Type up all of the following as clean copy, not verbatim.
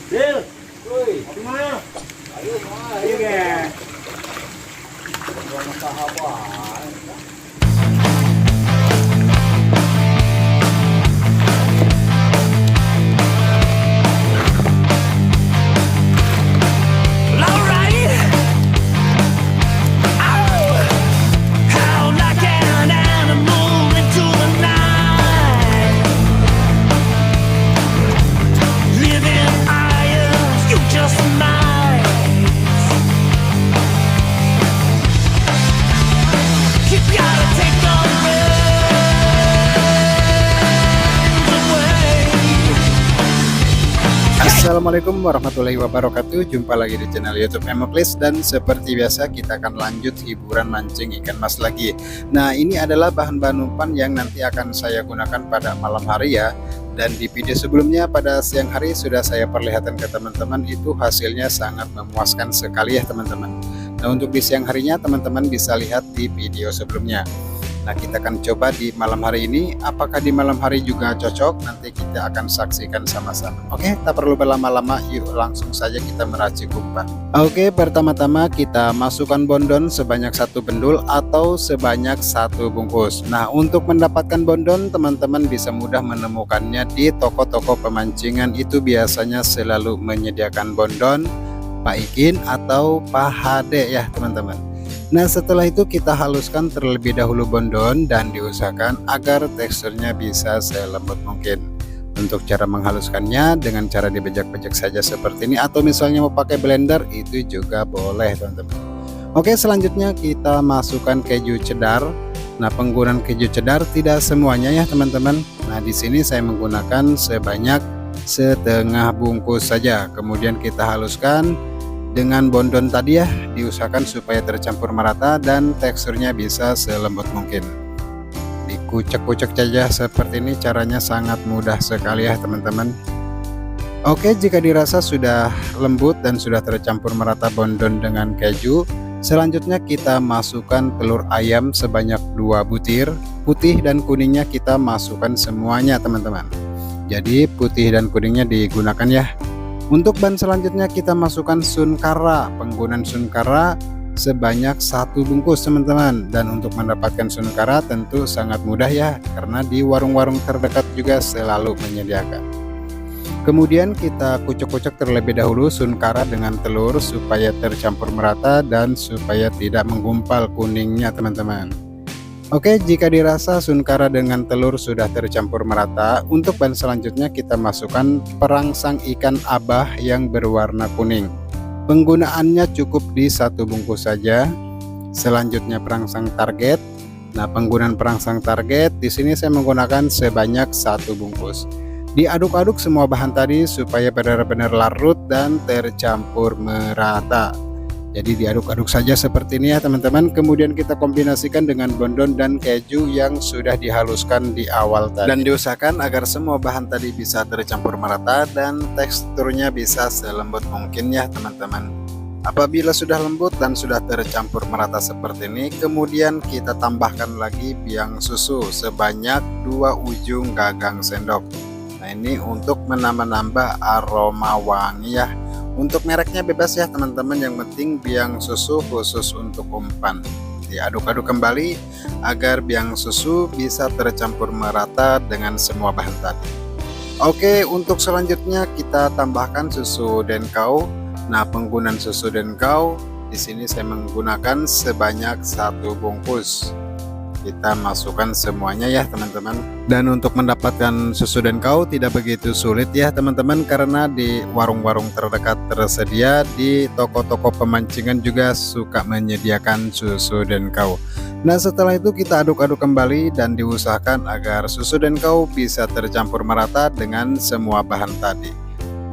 Dil, woi, gimana? Ayo, ayo ya. Jangan sahabat. Assalamualaikum warahmatullahi wabarakatuh. Jumpa lagi di channel YouTube Emaplease, dan seperti biasa kita akan lanjut hiburan mancing ikan mas lagi. Nah, ini adalah bahan-bahan umpan yang nanti akan saya gunakan pada malam hari ya. Dan di video sebelumnya pada siang hari sudah saya perlihatkan ke teman-teman, itu hasilnya sangat memuaskan sekali ya teman-teman. Nah, untuk di siang harinya teman-teman bisa lihat di video sebelumnya. Nah, kita akan coba di malam hari ini. Apakah di malam hari juga cocok? Nanti kita akan saksikan sama-sama. Oke, tak perlu berlama-lama, yuk langsung saja kita meracik umpan. Oke, pertama-tama kita masukkan bondon sebanyak 1 bendul atau sebanyak 1 bungkus. Nah, untuk mendapatkan bondon teman-teman bisa mudah menemukannya di toko-toko pemancingan. Itu biasanya selalu menyediakan bondon, Pak Ikin atau Pak Hade ya teman-teman. Nah, setelah itu kita haluskan terlebih dahulu bondon dan diusahakan agar teksturnya bisa selembut mungkin. Untuk cara menghaluskannya dengan cara dibejak-bejak saja seperti ini, atau misalnya mau pakai blender itu juga boleh teman-teman. Oke, selanjutnya kita masukkan keju cheddar. Nah, penggunaan keju cheddar tidak semuanya ya teman-teman. Nah, di sini saya menggunakan sebanyak setengah bungkus saja. Kemudian kita haluskan dengan bondon tadi ya, diusahakan supaya tercampur merata dan teksturnya bisa selembut mungkin. Dikucek-kucek saja seperti ini, caranya sangat mudah sekali ya teman-teman. Oke, jika dirasa sudah lembut dan sudah tercampur merata bondon dengan keju, selanjutnya kita masukkan telur ayam sebanyak 2 butir. Putih dan kuningnya kita masukkan semuanya teman-teman. Jadi putih dan kuningnya digunakan ya. Untuk bahan selanjutnya kita masukkan sun kara. Penggunaan sun kara sebanyak 1 bungkus teman-teman. Dan untuk mendapatkan sun kara tentu sangat mudah ya, karena di warung-warung terdekat juga selalu menyediakan. Kemudian kita kucek-kucek terlebih dahulu sun kara dengan telur supaya tercampur merata dan supaya tidak menggumpal kuningnya teman-teman. Oke, jika dirasa sun kara dengan telur sudah tercampur merata, untuk bahan selanjutnya kita masukkan perangsang ikan abah yang berwarna kuning. Penggunaannya cukup di 1 bungkus saja. Selanjutnya perangsang target. Nah, penggunaan perangsang target di sini saya menggunakan sebanyak 1 bungkus. Diaduk-aduk semua bahan tadi supaya benar-benar larut dan tercampur merata. Jadi diaduk-aduk saja seperti ini ya teman-teman. Kemudian kita kombinasikan dengan bondon dan keju yang sudah dihaluskan di awal tadi. Dan diusahakan agar semua bahan tadi bisa tercampur merata dan teksturnya bisa selembut mungkin ya teman-teman. Apabila sudah lembut dan sudah tercampur merata seperti ini, kemudian kita tambahkan lagi biang susu sebanyak 2 ujung gagang sendok. Nah, ini untuk menambah-nambah aroma wangi ya. Untuk mereknya bebas ya teman-teman, yang penting biang susu khusus untuk umpan. Diaduk-aduk kembali agar biang susu bisa tercampur merata dengan semua bahan tadi. Oke, untuk selanjutnya kita tambahkan susu denkau. Nah, penggunaan susu denkau di sini saya menggunakan sebanyak 1 bungkus. Kita masukkan semuanya ya teman-teman. Dan untuk mendapatkan susu denkau tidak begitu sulit ya teman-teman, karena di warung-warung terdekat tersedia. Di toko-toko pemancingan juga suka menyediakan susu denkau. Nah, setelah itu kita aduk-aduk kembali dan diusahakan agar susu denkau bisa tercampur merata dengan semua bahan tadi.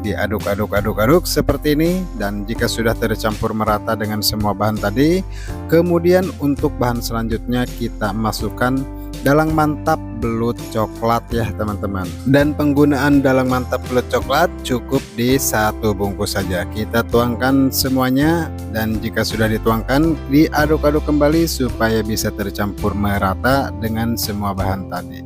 diaduk-aduk seperti ini. Dan jika sudah tercampur merata dengan semua bahan tadi, kemudian untuk bahan selanjutnya kita masukkan dalang mantap belut coklat ya teman-teman. Dan penggunaan dalang mantap belut coklat cukup di 1 bungkus saja. Kita tuangkan semuanya, dan jika sudah dituangkan, diaduk-aduk kembali supaya bisa tercampur merata dengan semua bahan tadi.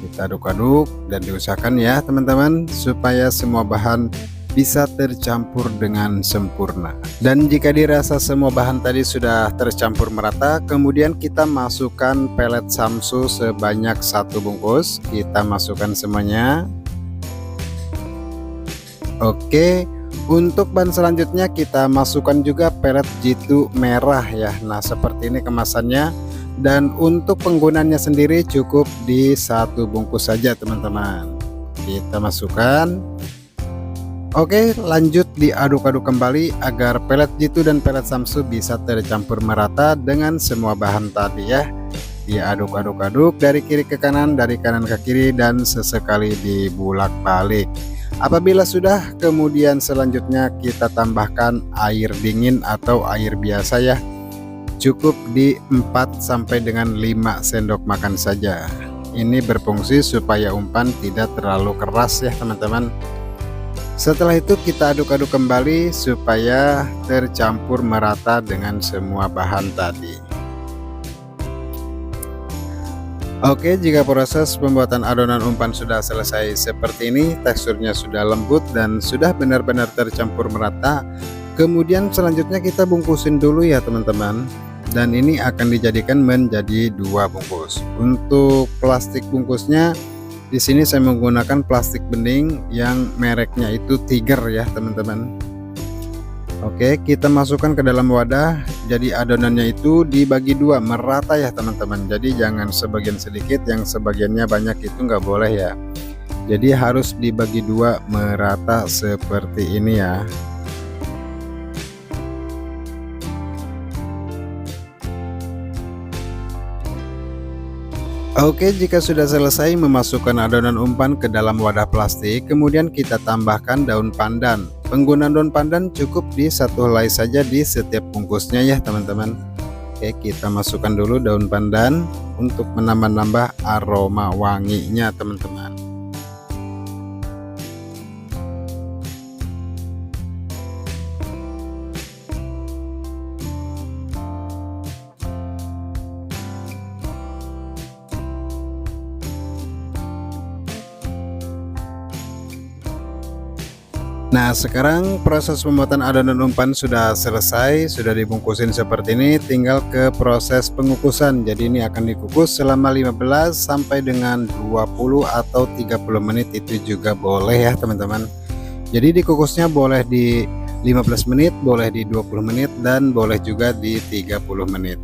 Kita aduk-aduk dan diusahakan ya teman-teman supaya semua bahan bisa tercampur dengan sempurna. Dan jika dirasa semua bahan tadi sudah tercampur merata, kemudian kita masukkan pelet samsu sebanyak 1 bungkus. Kita masukkan semuanya. Oke, untuk bahan selanjutnya kita masukkan juga pelet jitu merah ya. Nah, seperti ini kemasannya. Dan untuk penggunaannya sendiri cukup di 1 bungkus saja teman-teman. Kita masukkan. Oke, lanjut diaduk-aduk kembali agar pelet jitu dan pelet samsu bisa tercampur merata dengan semua bahan tadi ya. Diaduk-aduk dari kiri ke kanan, dari kanan ke kiri, dan sesekali dibulak-balik. Apabila sudah, kemudian selanjutnya kita tambahkan air dingin atau air biasa ya. Cukup di 4 sampai dengan 5 sendok makan saja. Ini berfungsi supaya umpan tidak terlalu keras ya teman-teman. Setelah itu kita aduk-aduk kembali supaya tercampur merata dengan semua bahan tadi. Oke, jika proses pembuatan adonan umpan sudah selesai seperti ini, teksturnya sudah lembut dan sudah benar-benar tercampur merata, kemudian selanjutnya kita bungkusin dulu ya teman-teman. Dan ini akan dijadikan menjadi 2 bungkus. Untuk plastik bungkusnya di sini saya menggunakan plastik bening yang mereknya itu Tiger ya teman-teman. Oke, kita masukkan ke dalam wadah. Jadi adonannya itu dibagi 2 merata ya teman-teman. Jadi jangan sebagian sedikit, yang sebagiannya banyak itu nggak boleh ya. Jadi harus dibagi 2 merata seperti ini ya. Oke, jika sudah selesai memasukkan adonan umpan ke dalam wadah plastik, kemudian kita tambahkan daun pandan. Penggunaan daun pandan cukup di 1 helai saja di setiap bungkusnya ya teman-teman. Oke, kita masukkan dulu daun pandan untuk menambah-nambah aroma wanginya teman-teman. Nah, sekarang proses pembuatan adonan umpan sudah selesai, sudah dibungkusin seperti ini, tinggal ke proses pengukusan. Jadi ini akan dikukus selama 15 sampai dengan 20 atau 30 menit itu juga boleh ya teman-teman. Jadi dikukusnya boleh di 15 menit, boleh di 20 menit, dan boleh juga di 30 menit.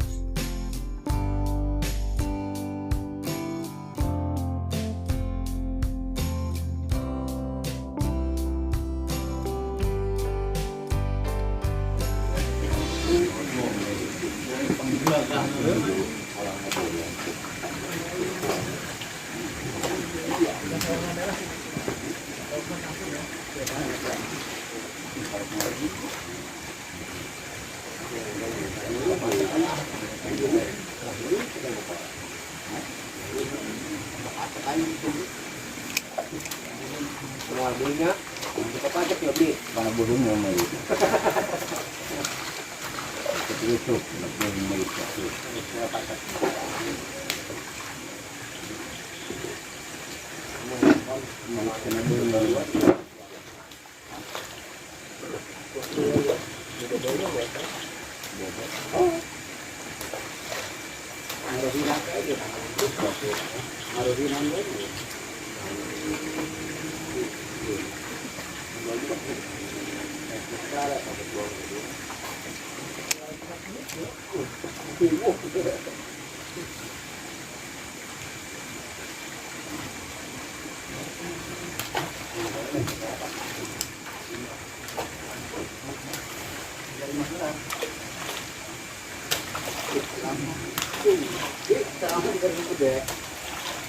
Bunga, kita pajak ya beli. Para burungnya mau. Itu,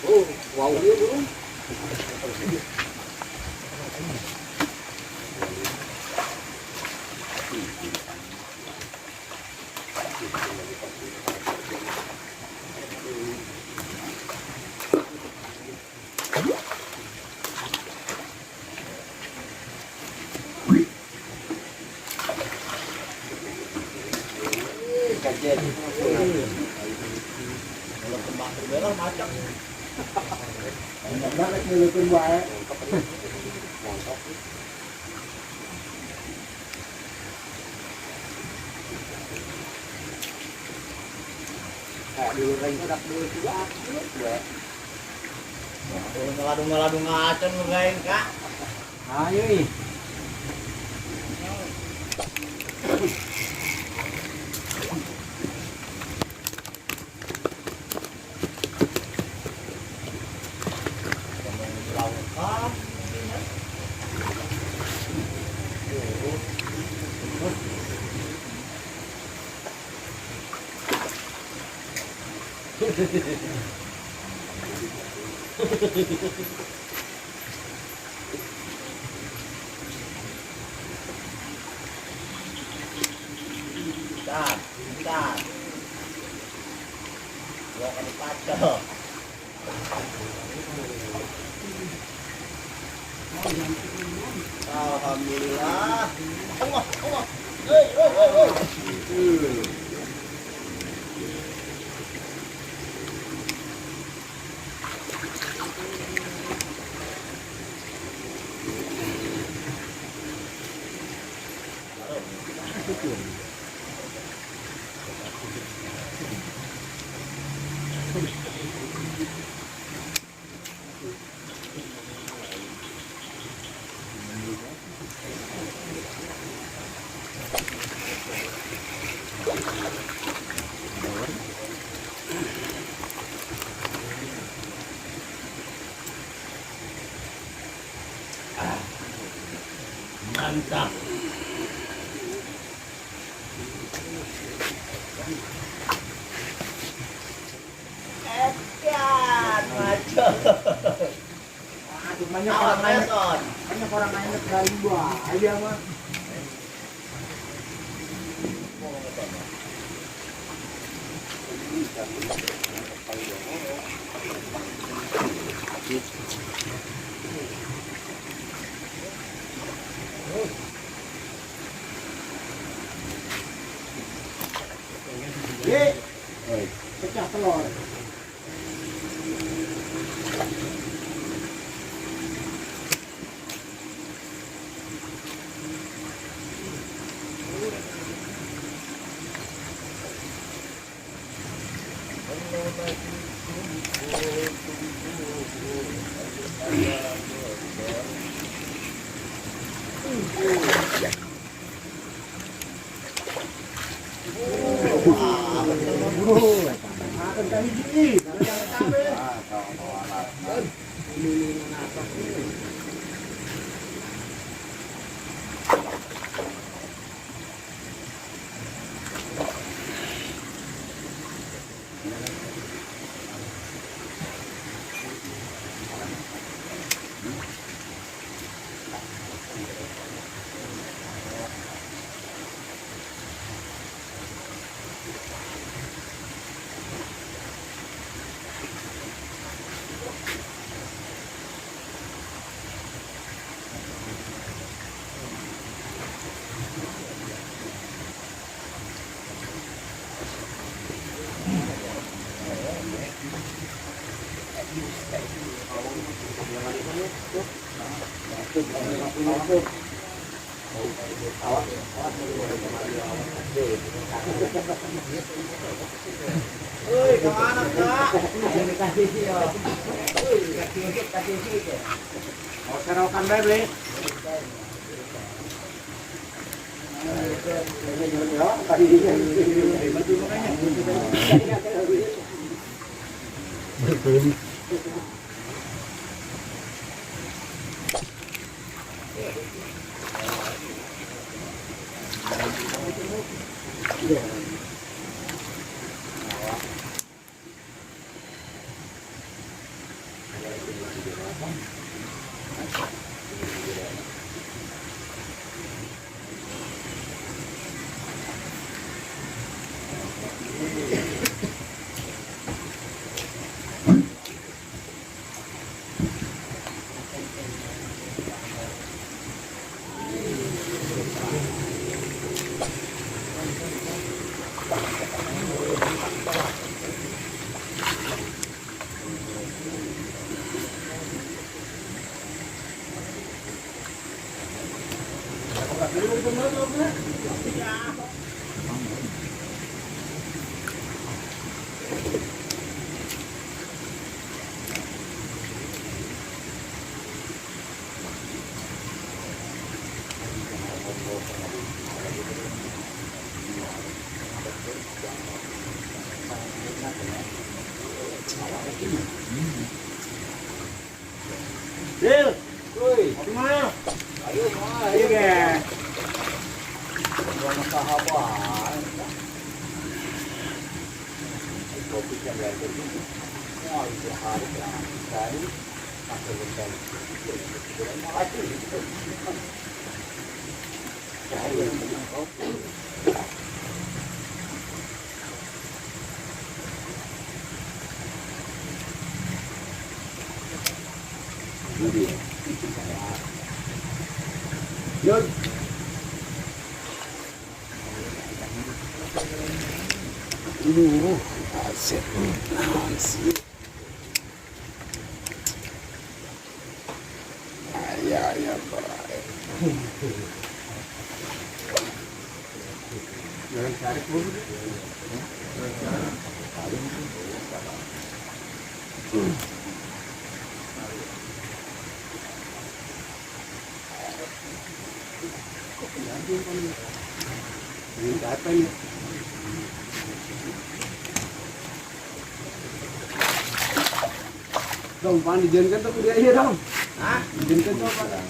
oh, wow, dia burung. Kajian. Kalau kembang merah macam. Banyak banget nyelupin wae. Kayak dulu ring udah dulu juga gue. Ngeladung ngacen ngain kak. Ayo ih. Bentar. Gua akan dipacel. Alhamdulillah. Allah. Hei. Mantap. Edan, maco. Banyak orang lain dari gua aja mah. Pecah telur. Akan kami gini, jangan capek. Woi, kemana kak? Mau serokan bebe. Dil, Woi, mau kemana? ayo mah, Iya, ayo. Ge. Buang sahabat. Kopi yang berada di sini. Wah, itu hari kan. Dari masuk ke dalam. Makasih. Yun. Asik. Asik. Ya, baik. Jangan tarik dulu. Ini apa nih? Dong, pan dijanjikan tuh dia iya dong. Hah? Dijanjikan tuh apa?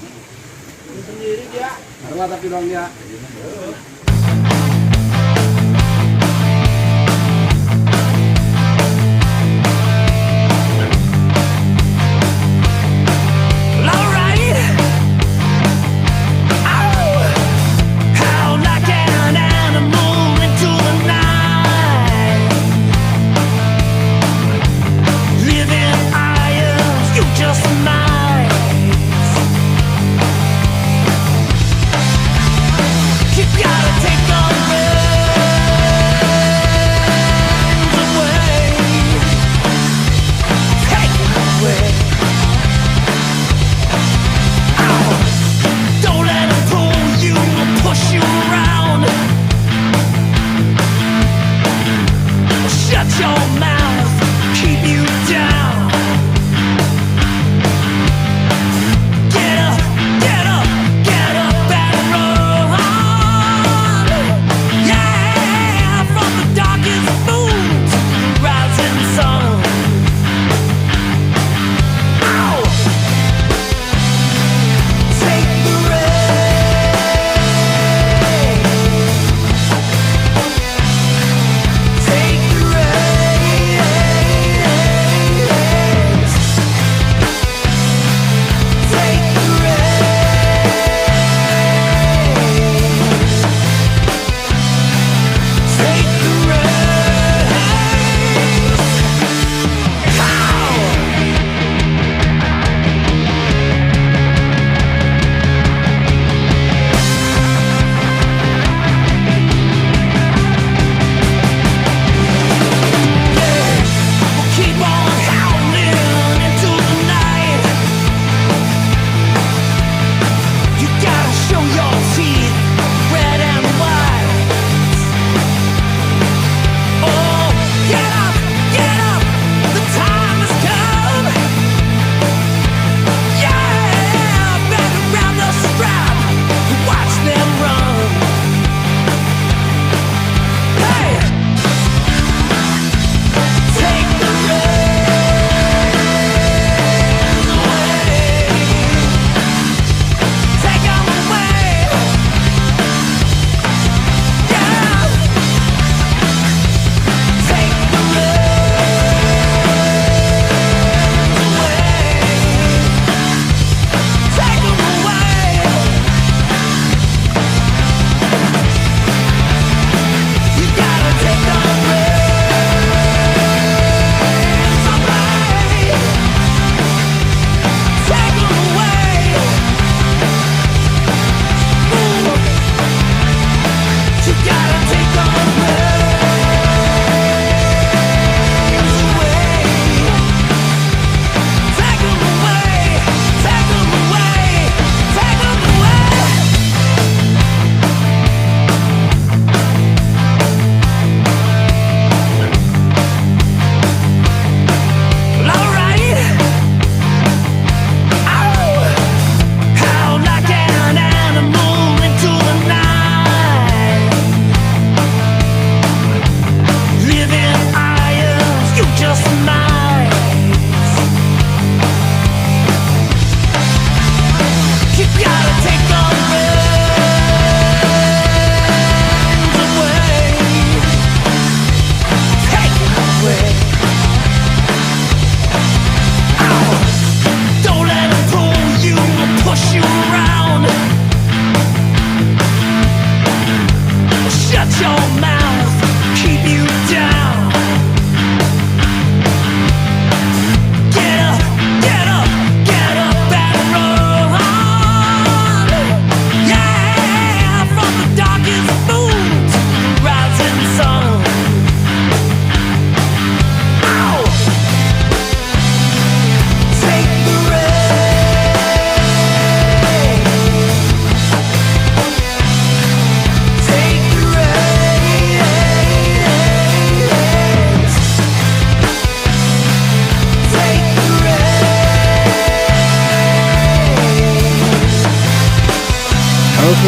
Ini sendiri dia. Arwah tapi dong dia. You gotta take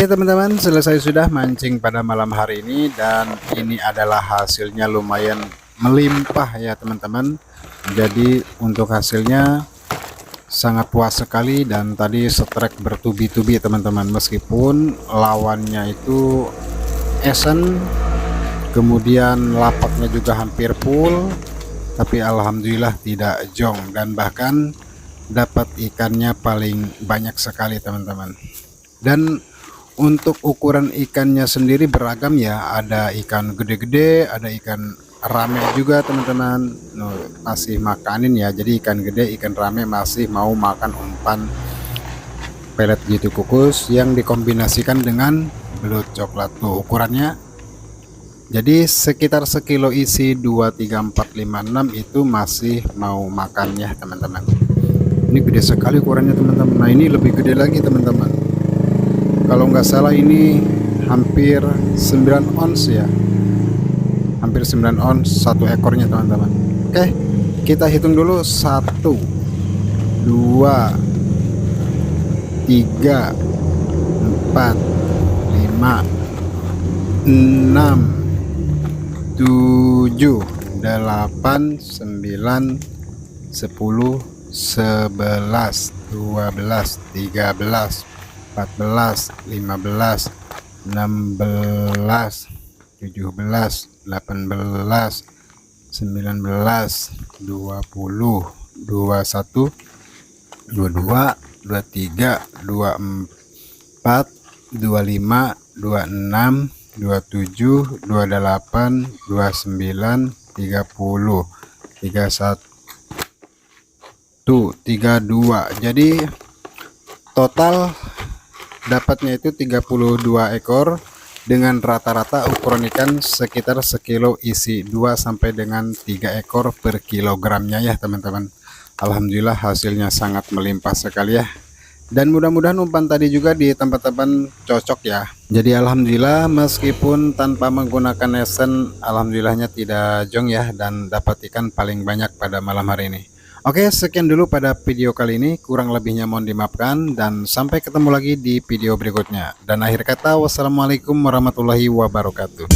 Oke teman-teman, selesai sudah mancing pada malam hari ini, dan ini adalah hasilnya lumayan melimpah ya teman-teman. Jadi untuk hasilnya sangat puas sekali, dan tadi strike bertubi-tubi teman-teman, meskipun lawannya itu esen, kemudian lapaknya juga hampir full, tapi alhamdulillah tidak jong, dan bahkan dapat ikannya paling banyak sekali teman-teman. Dan untuk ukuran ikannya sendiri beragam ya, ada ikan gede-gede, ada ikan rame juga teman-teman. Masih makanin ya, jadi ikan gede, ikan rame masih mau makan umpan pelet gitu kukus yang dikombinasikan dengan belut coklat. Tuh ukurannya, jadi sekitar sekilo isi 2, 3, 4, 5, 6 itu masih mau makan ya teman-teman. Ini gede sekali ukurannya teman-teman. Nah ini lebih gede lagi teman-teman, kalau nggak salah ini hampir 9 ons ya, hampir 9 ons satu ekornya teman-teman. Oke, kita hitung dulu 1, 2, 3, 4, 5, 6, 7, 8, 9, 10, 11, 12, 13, 14, 15, 16, 17, 18, 19, 20, 21, 22, 23, 24, 25, 26, 27, 28, 29, 30, 31, 32. Jadi total dapatnya itu 32 ekor dengan rata-rata ukuran ikan sekitar sekilo isi 2 sampai dengan 3 ekor per kilogramnya ya teman-teman. Alhamdulillah hasilnya sangat melimpah sekali ya, dan mudah-mudahan umpan tadi juga di tempat-tempat cocok ya. Jadi alhamdulillah meskipun tanpa menggunakan esen, alhamdulillahnya tidak jong ya, dan dapat ikan paling banyak pada malam hari ini. Oke, sekian dulu pada video kali ini, kurang lebihnya mohon dimaafkan, dan sampai ketemu lagi di video berikutnya. Dan akhir kata, wassalamualaikum warahmatullahi wabarakatuh.